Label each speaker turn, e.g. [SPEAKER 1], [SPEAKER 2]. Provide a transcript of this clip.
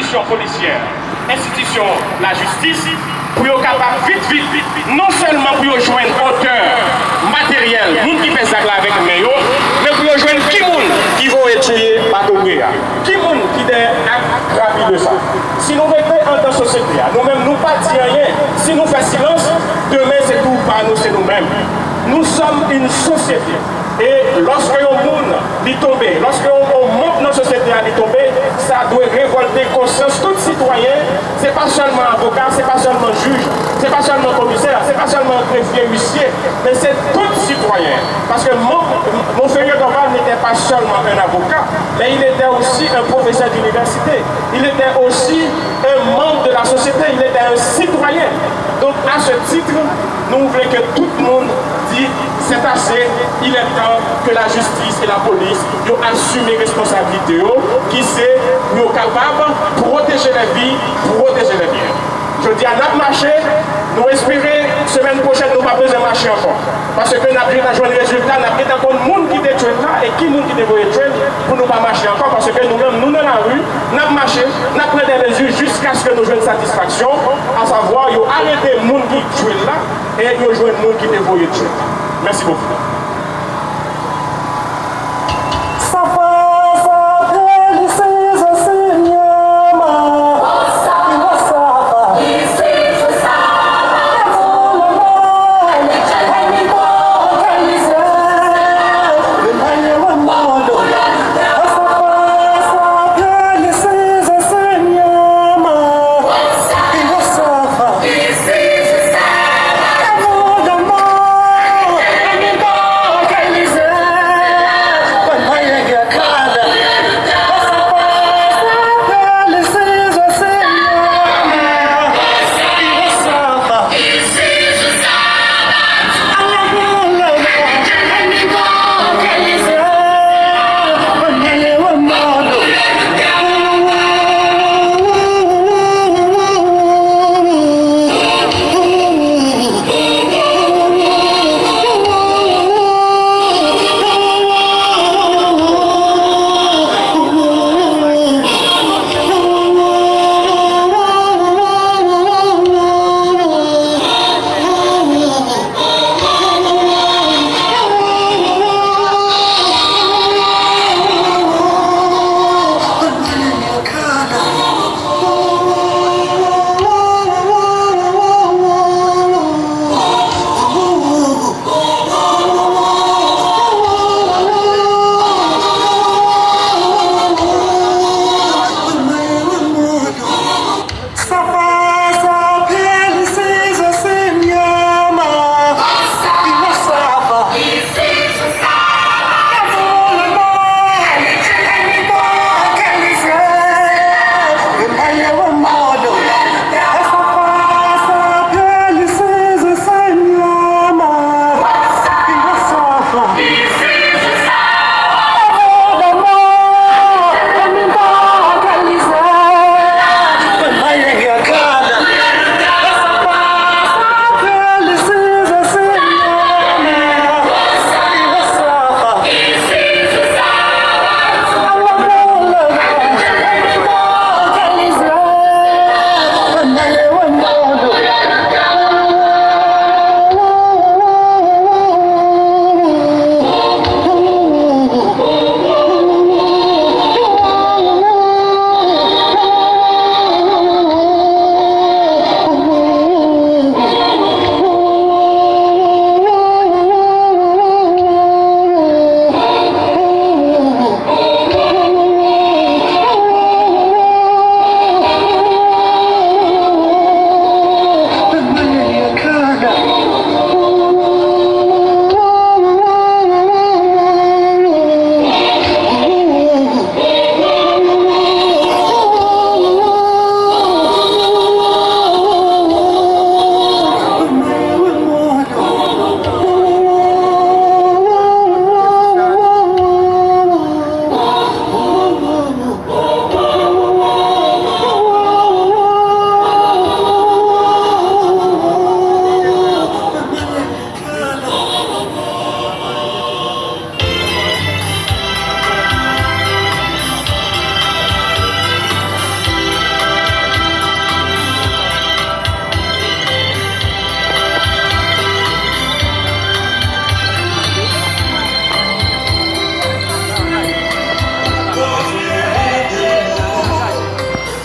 [SPEAKER 1] institutions policières, institutions la justice, pour être capable vite, non seulement pour joindre auteur matériel, nous qui fait ça avec mais pour joindre qui qui vont étudier Batouria, qui est ravi de ça. Si nous mettons en dans la société, nous-mêmes nous pas dire rien, si nous faisons silence, demain c'est tout par nous, c'est nous-mêmes. Nous sommes une société. Et lorsque un monde est tombé, lorsque on monte dans la société à tomber, ça doit révolter conscience tout citoyen. Ce n'est pas seulement avocat, ce n'est pas seulement juge, ce n'est pas seulement commissaire, ce n'est pas seulement greffier, huissier, mais c'est tout citoyen. Parce que mon Ferrier Doval n'était pas seulement un avocat, mais il était aussi un professeur d'université. Il était aussi un membre de la société, il était un citoyen. Donc à ce titre, nous voulons que tout le monde dise c'est assez, il est temps que la justice et la police assument les responsabilités qui c'est nous capables de protéger les vies, protéger les biens. Je dis à notre marché, nous espérons semaine prochaine nous pas besoin de marcher encore. Parce que nous avons besoin de résultats, nous avons encore le monde qui est tué là et qui est qui est tué pour nous pas marcher encore. Parce que nous-mêmes, nous dans la rue, nous avons marché, nous avons pris des mesures jusqu'à ce que nous jouions satisfaction, à savoir, nous arrêter le monde qui est tué là et nous jouons le monde qui est tué. Merci beaucoup.